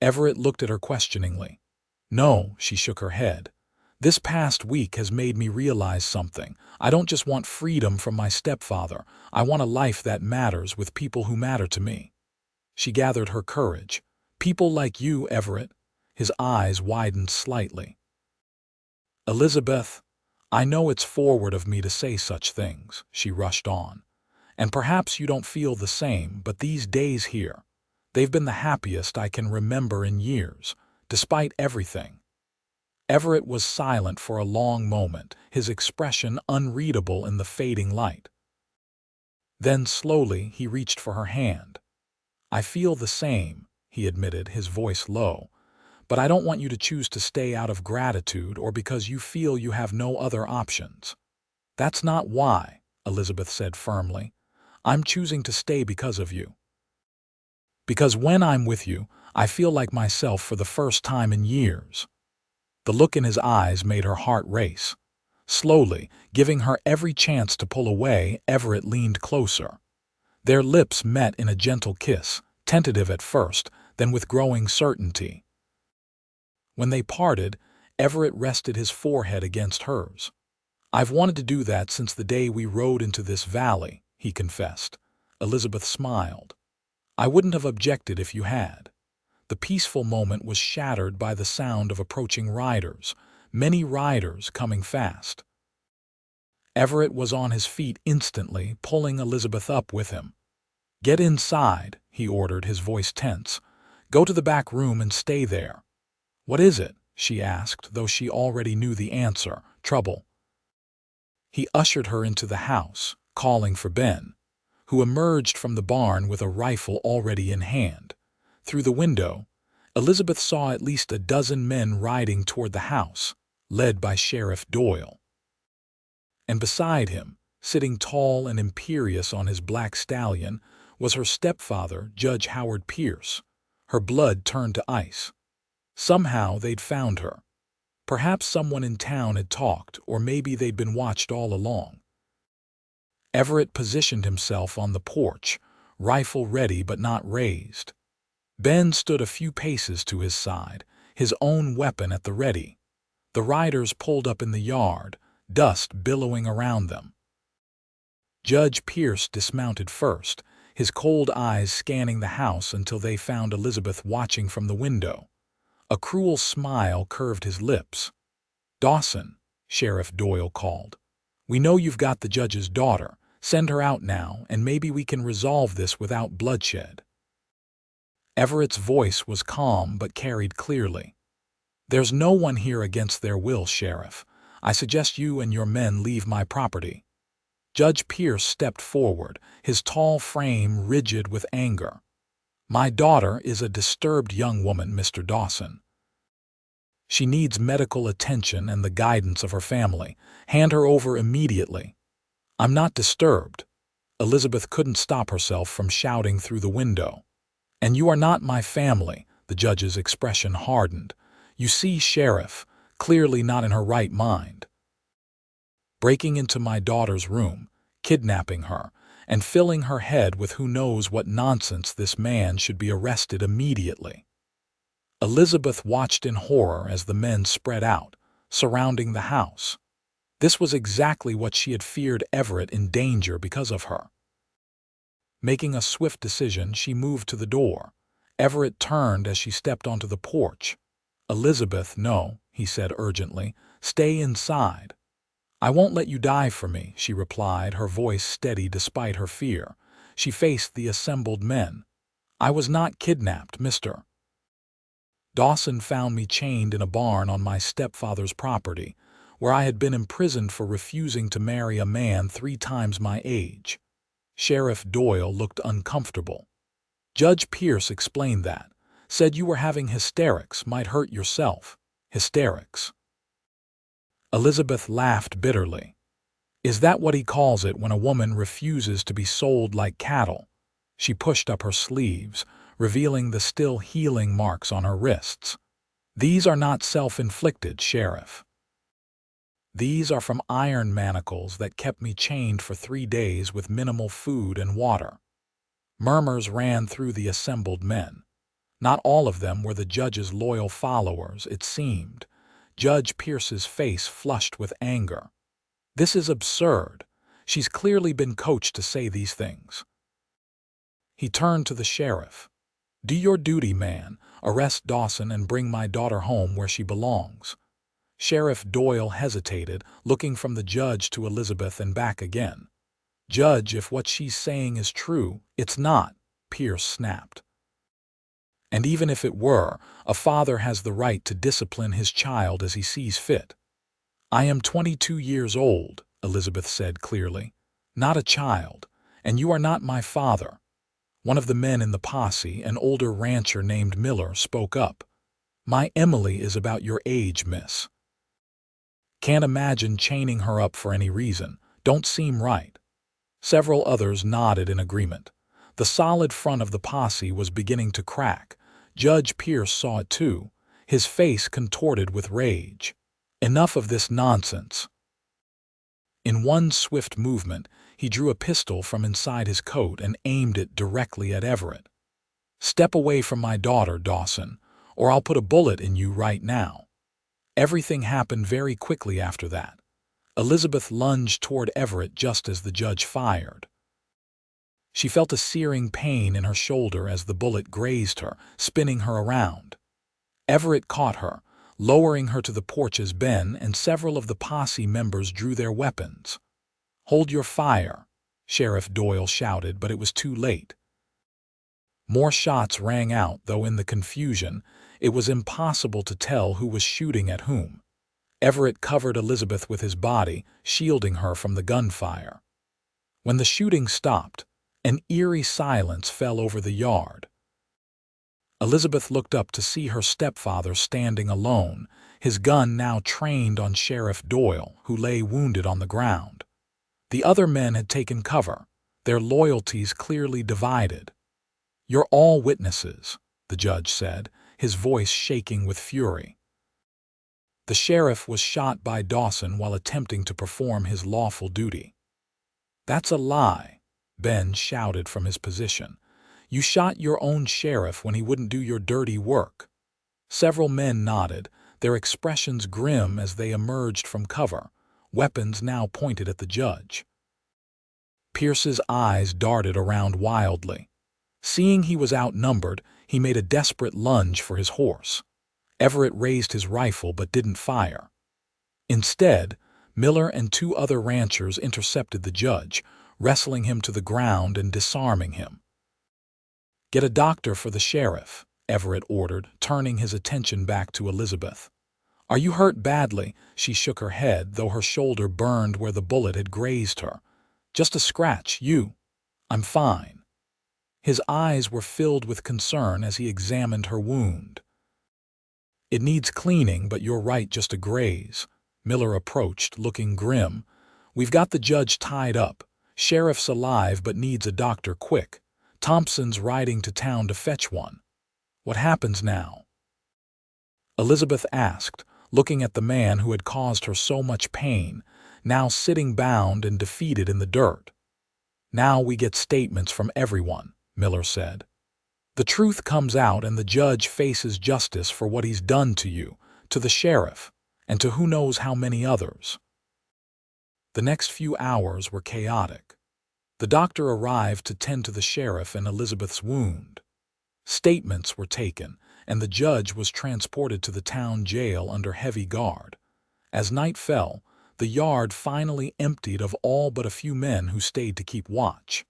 Everett looked at her questioningly. "No," she shook her head. "This past week has made me realize something. I don't just want freedom from my stepfather. I want a life that matters with people who matter to me." She gathered her courage. "People like you, Everett." His eyes widened slightly. "Elizabeth, I know it's forward of me to say such things," she rushed on. "And perhaps you don't feel the same, but these days here, they've been the happiest I can remember in years, despite everything." Everett was silent for a long moment, his expression unreadable in the fading light. Then slowly he reached for her hand. "I feel the same," he admitted, his voice low, "but I don't want you to choose to stay out of gratitude or because you feel you have no other options." "That's not why," Elizabeth said firmly. "I'm choosing to stay because of you. Because when I'm with you, I feel like myself for the first time in years." The look in his eyes made her heart race. Slowly, giving her every chance to pull away, Everett leaned closer. Their lips met in a gentle kiss, tentative at first, then with growing certainty. When they parted, Everett rested his forehead against hers. "I've wanted to do that since the day we rode into this valley," he confessed. Elizabeth smiled. "I wouldn't have objected if you had." The peaceful moment was shattered by the sound of approaching riders, many riders coming fast. Everett was on his feet instantly, pulling Elizabeth up with him. "Get inside," he ordered, his voice tense. "Go to the back room and stay there." "What is it?" she asked, though she already knew the answer. "Trouble." He ushered her into the house, calling for Ben, who emerged from the barn with a rifle already in hand. Through the window, Elizabeth saw at least a dozen men riding toward the house, led by Sheriff Doyle. And beside him, sitting tall and imperious on his black stallion, was her stepfather, Judge Howard Pierce. Her blood turned to ice. Somehow they'd found her. Perhaps someone in town had talked, or maybe they'd been watched all along. Everett positioned himself on the porch, rifle ready but not raised. Ben stood a few paces to his side, his own weapon at the ready. The riders pulled up in the yard, dust billowing around them. Judge Pierce dismounted first, his cold eyes scanning the house until they found Elizabeth watching from the window. A cruel smile curved his lips. "Dawson," Sheriff Doyle called. "We know you've got the judge's daughter. Send her out now, and maybe we can resolve this without bloodshed." Everett's voice was calm but carried clearly. "There's no one here against their will, Sheriff. I suggest you and your men leave my property." Judge Pierce stepped forward, his tall frame rigid with anger. "My daughter is a disturbed young woman, Mr. Dawson. She needs medical attention and the guidance of her family. Hand her over immediately." "I'm not disturbed." Elizabeth couldn't stop herself from shouting through the window. "And you are not my family." The judge's expression hardened. "You see, Sheriff, clearly not in her right mind. Breaking into my daughter's room, kidnapping her, and filling her head with who knows what nonsense, this man should be arrested immediately." Elizabeth watched in horror as the men spread out, surrounding the house. This was exactly what she had feared, Everett in danger because of her. Making a swift decision, she moved to the door. Everett turned as she stepped onto the porch. "Elizabeth, no," he said urgently. "Stay inside." "I won't let you die for me," she replied, her voice steady despite her fear. She faced the assembled men. "I was not kidnapped, Mr. Dawson found me chained in a barn on my stepfather's property, where I had been imprisoned for refusing to marry a man 3 times my age." Sheriff Doyle looked uncomfortable. "Judge Pierce explained that. Said you were having hysterics, might hurt yourself." "Hysterics?" Elizabeth laughed bitterly. "Is that what he calls it when a woman refuses to be sold like cattle?" She pushed up her sleeves, revealing the still healing marks on her wrists. "These are not self-inflicted, Sheriff. These are from iron manacles that kept me chained for 3 days with minimal food and water." Murmurs ran through the assembled men. Not all of them were the judge's loyal followers, it seemed. Judge Pierce's face flushed with anger. "This is absurd. She's clearly been coached to say these things." He turned to the sheriff. "Do your duty, man. Arrest Dawson and bring my daughter home where she belongs." Sheriff Doyle hesitated, looking from the judge to Elizabeth and back again. "Judge, if what she's saying is true—" "It's not," Pierce snapped. "And even if it were, a father has the right to discipline his child as he sees fit." "I am 22 years old," Elizabeth said clearly. "Not a child, and you are not my father." One of the men in the posse, an older rancher named Miller, spoke up. "My Emily is about your age, miss. Can't imagine chaining her up for any reason. Don't seem right." Several others nodded in agreement. The solid front of the posse was beginning to crack. Judge Pierce saw it too, his face contorted with rage. "Enough of this nonsense." In one swift movement, he drew a pistol from inside his coat and aimed it directly at Everett. "Step away from my daughter, Dawson, or I'll put a bullet in you right now." Everything happened very quickly after that. Elizabeth lunged toward Everett just as the judge fired. She felt a searing pain in her shoulder as the bullet grazed her, spinning her around. Everett caught her, lowering her to the porch as Ben and several of the posse members drew their weapons. "Hold your fire," Sheriff Doyle shouted, but it was too late. More shots rang out, though in the confusion, it was impossible to tell who was shooting at whom. Everett covered Elizabeth with his body, shielding her from the gunfire. When the shooting stopped, An eerie silence fell over the yard. Elizabeth looked up to see her stepfather standing alone, his gun now trained on Sheriff Doyle, who lay wounded on the ground. The other men had taken cover, their loyalties clearly divided. "You're all witnesses," the judge said, his voice shaking with fury. The sheriff was shot by Dawson while attempting to perform his lawful duty. "That's a lie," Ben shouted from his position. "You shot your own sheriff when he wouldn't do your dirty work." Several men nodded, their expressions grim as they emerged from cover, weapons now pointed at the judge. Pierce's eyes darted around wildly. Seeing he was outnumbered, he made a desperate lunge for his horse. Everett raised his rifle but didn't fire. Instead, Miller and two other ranchers intercepted the judge, wrestling him to the ground and disarming him. "Get a doctor for the sheriff," Everett ordered, turning his attention back to Elizabeth. "Are you hurt badly?" She shook her head, though her shoulder burned where the bullet had grazed her. "Just a scratch, you." "I'm fine." His eyes were filled with concern as he examined her wound. "It needs cleaning, but you're right, just a graze." Miller approached, looking grim. "We've got the judge tied up. Sheriff's alive but needs a doctor quick. Thompson's riding to town to fetch one." "What happens now?" Elizabeth asked, looking at the man who had caused her so much pain, now sitting bound and defeated in the dirt. "Now we get statements from everyone," Miller said. "The truth comes out and the judge faces justice for what he's done to you, to the sheriff, and to who knows how many others." The next few hours were chaotic. The doctor arrived to tend to the sheriff and Elizabeth's wound. Statements were taken, and the judge was transported to the town jail under heavy guard. As night fell, the yard finally emptied of all but a few men who stayed to keep watch.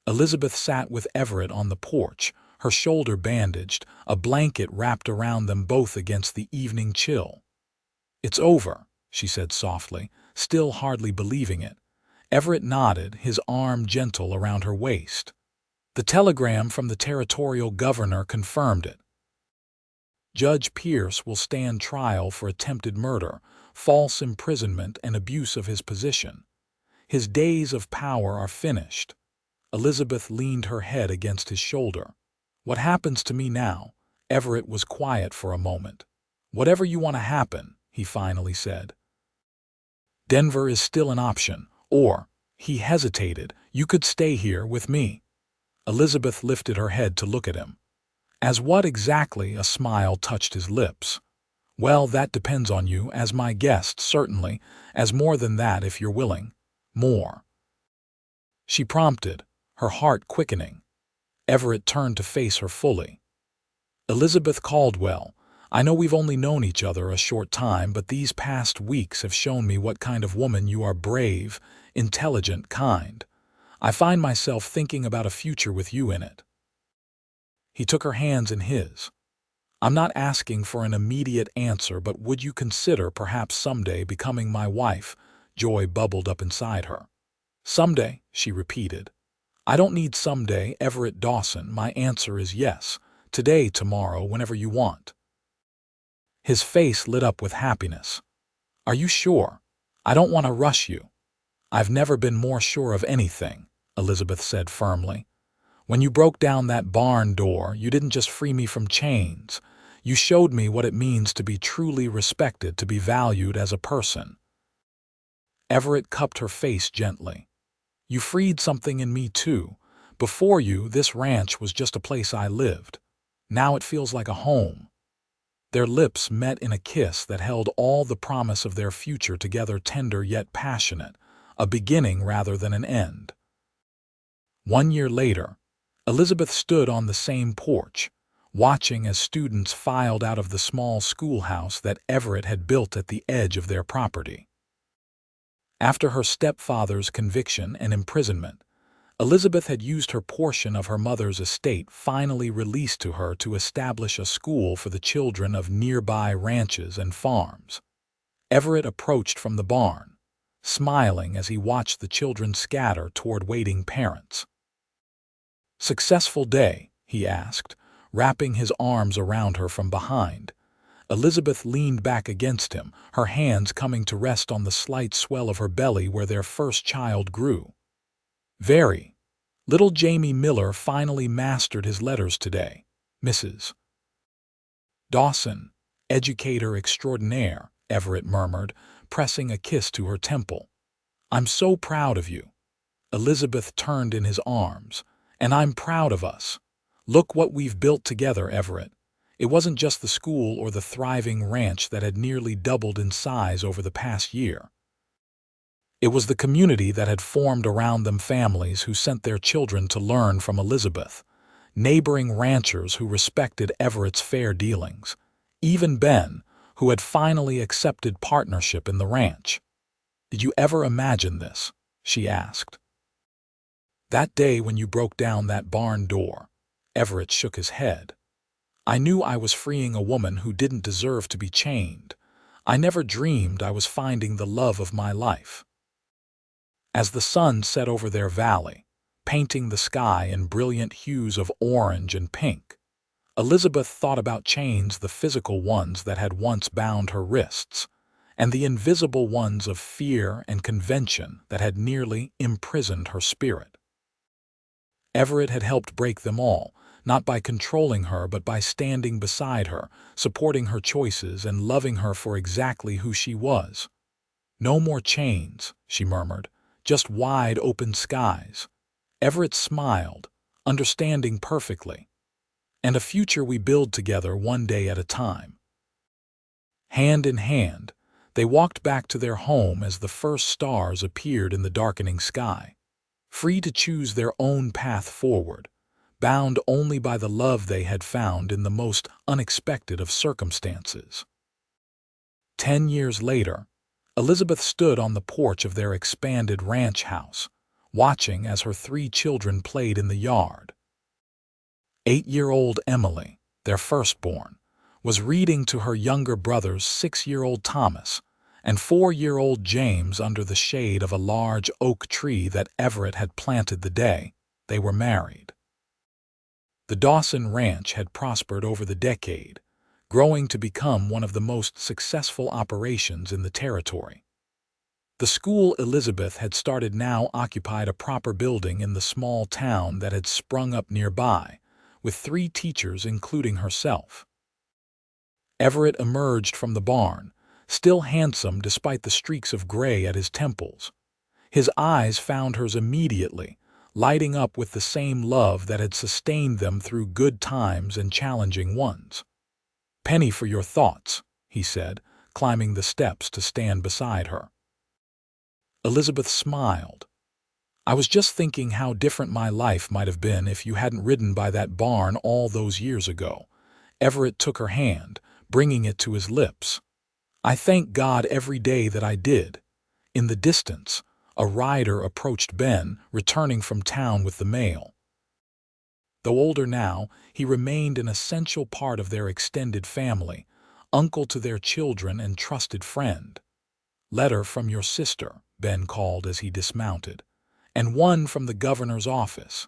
Elizabeth sat with Everett on the porch, her shoulder bandaged, a blanket wrapped around them both against the evening chill. "It's over," she said softly, still hardly believing it. Everett nodded, his arm gentle around her waist. "The telegram from the territorial governor confirmed it. Judge Pierce will stand trial for attempted murder, false imprisonment, and abuse of his position. His days of power are finished." Elizabeth leaned her head against his shoulder. "What happens to me now?" Everett was quiet for a moment. "Whatever you want to happen," he finally said. "Denver is still an option, or," he hesitated, "you could stay here with me." Elizabeth lifted her head to look at him. "As what exactly?" A smile touched his lips. "Well, that depends on you, as my guest, certainly, as more than that if you're willing." "More?" she prompted, her heart quickening. Everett turned to face her fully. "Elizabeth Caldwell, I know we've only known each other a short time, but these past weeks have shown me what kind of woman you are: brave, intelligent, kind. I find myself thinking about a future with you in it." He took her hands in his. "I'm not asking for an immediate answer, but would you consider perhaps someday becoming my wife?" Joy bubbled up inside her. "Someday," she repeated. "I don't need someday, Everett Dawson. My answer is yes. Today, tomorrow, whenever you want." His face lit up with happiness. "Are you sure? I don't want to rush you." "I've never been more sure of anything," Elizabeth said firmly. "When you broke down that barn door, you didn't just free me from chains. You showed me what it means to be truly respected, to be valued as a person." Everett cupped her face gently. "You freed something in me too. Before you, this ranch was just a place I lived. Now it feels like a home." Their lips met in a kiss that held all the promise of their future together, tender yet passionate, a beginning rather than an end. 1 year later, Elizabeth stood on the same porch, watching as students filed out of the small schoolhouse that Everett had built at the edge of their property. After her stepfather's conviction and imprisonment, Elizabeth had used her portion of her mother's estate finally released to her to establish a school for the children of nearby ranches and farms. Everett approached from the barn, smiling as he watched the children scatter toward waiting parents. "Successful day?" he asked, wrapping his arms around her from behind. Elizabeth leaned back against him, her hands coming to rest on the slight swell of her belly where their first child grew. "Very. Little Jamie Miller finally mastered his letters today, Mrs. Dawson, educator extraordinaire," Everett murmured, pressing a kiss to her temple. "I'm so proud of you." Elizabeth turned in his arms. "And I'm proud of us. Look what we've built together, Everett." It wasn't just the school or the thriving ranch that had nearly doubled in size over the past year. It was the community that had formed around them, families who sent their children to learn from Elizabeth, neighboring ranchers who respected Everett's fair dealings, even Ben, who had finally accepted partnership in the ranch. "Did you ever imagine this?" she asked. "That day when you broke down that barn door," Everett shook his head. "I knew I was freeing a woman who didn't deserve to be chained. I never dreamed I was finding the love of my life." As the sun set over their valley, painting the sky in brilliant hues of orange and pink, Elizabeth thought about chains, the physical ones that had once bound her wrists, and the invisible ones of fear and convention that had nearly imprisoned her spirit. Everett had helped break them all, not by controlling her but by standing beside her, supporting her choices and loving her for exactly who she was. "No more chains," she murmured, "just wide open skies." Everett smiled, understanding perfectly. "And a future we build together one day at a time." Hand in hand, they walked back to their home as the first stars appeared in the darkening sky, free to choose their own path forward, bound only by the love they had found in the most unexpected of circumstances. 10 years later, Elizabeth stood on the porch of their expanded ranch house, watching as her 3 children played in the yard. 8-year-old Emily, their firstborn, was reading to her younger brothers 6-year-old Thomas and 4-year-old James under the shade of a large oak tree that Everett had planted the day they were married. The Dawson Ranch had prospered over the decade, growing to become one of the most successful operations in the territory. The school Elizabeth had started now occupied a proper building in the small town that had sprung up nearby, with 3 teachers including herself. Everett emerged from the barn, still handsome despite the streaks of gray at his temples. His eyes found hers immediately, lighting up with the same love that had sustained them through good times and challenging ones. "Penny for your thoughts," he said, climbing the steps to stand beside her. Elizabeth smiled. "I was just thinking how different my life might have been if you hadn't ridden by that barn all those years ago." Everett took her hand, bringing it to his lips. "I thank God every day that I did." In the distance, a rider approached Ben, returning from town with the mail. Though older now, he remained an essential part of their extended family, uncle to their children and trusted friend. "Letter from your sister," Ben called as he dismounted, "and one from the governor's office."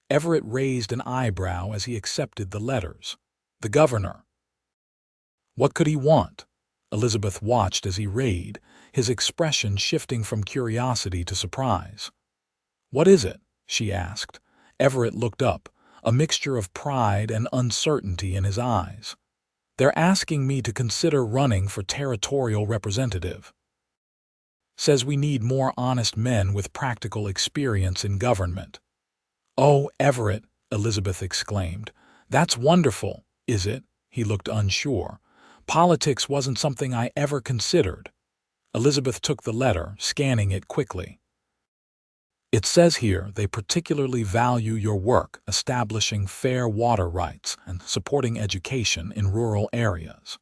Everett raised an eyebrow as he accepted the letters. "The governor? What could he want?" Elizabeth watched as he read, his expression shifting from curiosity to surprise. "What is it?" she asked. Everett looked up, a mixture of pride and uncertainty in his eyes. "They're asking me to consider running for territorial representative. Says we need more honest men with practical experience in government." "Oh, Everett," Elizabeth exclaimed. "That's wonderful, is it?" He looked unsure. "Politics wasn't something I ever considered." Elizabeth took the letter, scanning it quickly. "It says here they particularly value your work establishing fair water rights and supporting education in rural areas."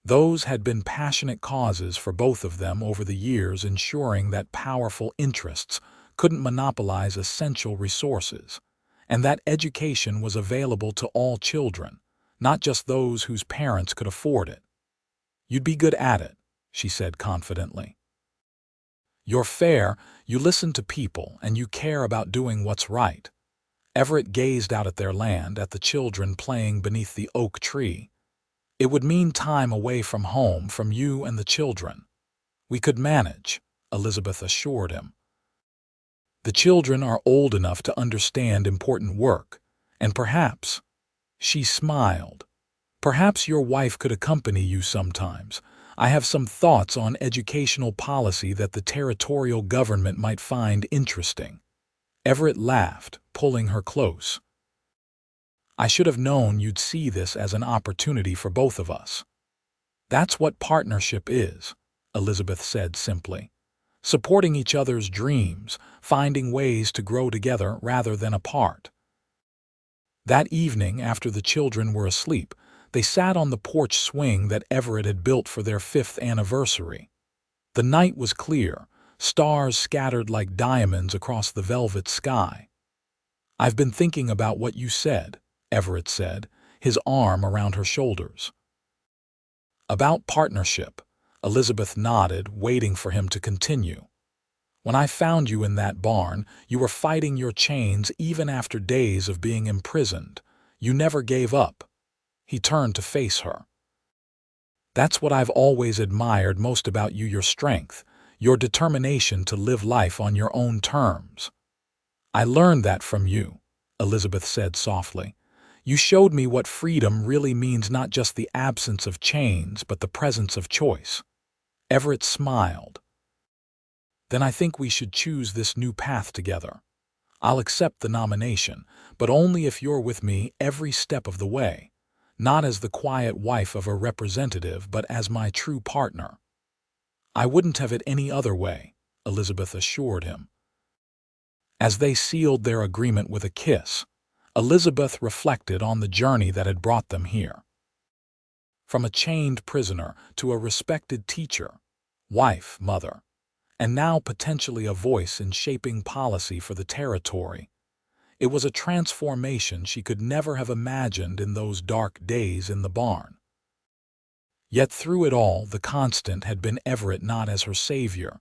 Those had been passionate causes for both of them over the years, ensuring that powerful interests couldn't monopolize essential resources, and that education was available to all children, not just those whose parents could afford it. "You'd be good at it," she said confidently. You're fair, you listen to people, and you care about doing what's right. Everett gazed out at their land, at the children playing beneath the oak tree. It would mean time away from home, from you and the children. We could manage, Elizabeth assured him. The children are old enough to understand important work, and perhaps, she smiled, perhaps your wife could accompany you sometimes. I have some thoughts on educational policy that the territorial government might find interesting. Everett laughed, pulling her close. I should have known you'd see this as an opportunity for both of us. That's what partnership is, Elizabeth said simply. Supporting each other's dreams, finding ways to grow together rather than apart. That evening, after the children were asleep, they sat on the porch swing that Everett had built for their 5th anniversary. The night was clear, stars scattered like diamonds across the velvet sky. I've been thinking about what you said, Everett said, his arm around her shoulders. About partnership, Elizabeth nodded, waiting for him to continue. When I found you in that barn, you were fighting your chains even after days of being imprisoned. You never gave up. He turned to face her. That's what I've always admired most about you, your strength, your determination to live life on your own terms. I learned that from you, Elizabeth said softly. You showed me what freedom really means, not just the absence of chains, but the presence of choice. Everett smiled. Then I think we should choose this new path together. I'll accept the nomination, but only if you're with me every step of the way, not as the quiet wife of a representative, but as my true partner. I wouldn't have it any other way, Elizabeth assured him. As they sealed their agreement with a kiss, Elizabeth reflected on the journey that had brought them here. From a chained prisoner to a respected teacher, wife, mother, and now potentially a voice in shaping policy for the territory. It was a transformation she could never have imagined in those dark days in the barn. Yet through it all, the constant had been Everett, not as her savior,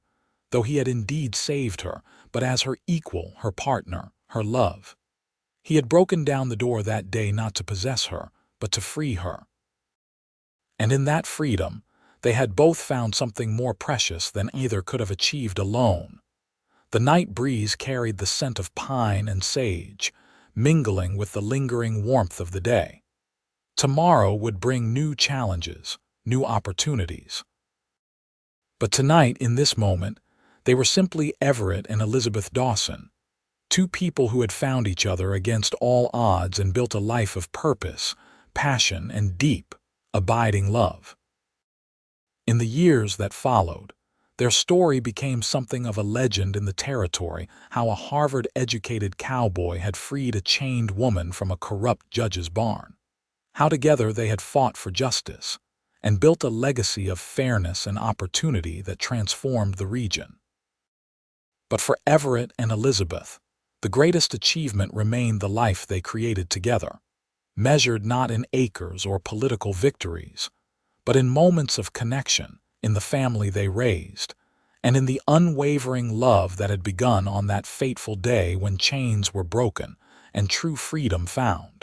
though he had indeed saved her, but as her equal, her partner, her love. He had broken down the door that day not to possess her, but to free her. And in that freedom, they had both found something more precious than either could have achieved alone. The night breeze carried the scent of pine and sage, mingling with the lingering warmth of the day. Tomorrow would bring new challenges, new opportunities. But tonight, in this moment, they were simply Everett and Elizabeth Dawson, two people who had found each other against all odds and built a life of purpose, passion, and deep, abiding love. In the years that followed, their story became something of a legend in the territory, how a Harvard-educated cowboy had freed a chained woman from a corrupt judge's barn, how together they had fought for justice and built a legacy of fairness and opportunity that transformed the region. But for Everett and Elizabeth, the greatest achievement remained the life they created together, measured not in acres or political victories, but in moments of connection, in the family they raised, and in the unwavering love that had begun on that fateful day when chains were broken and true freedom found.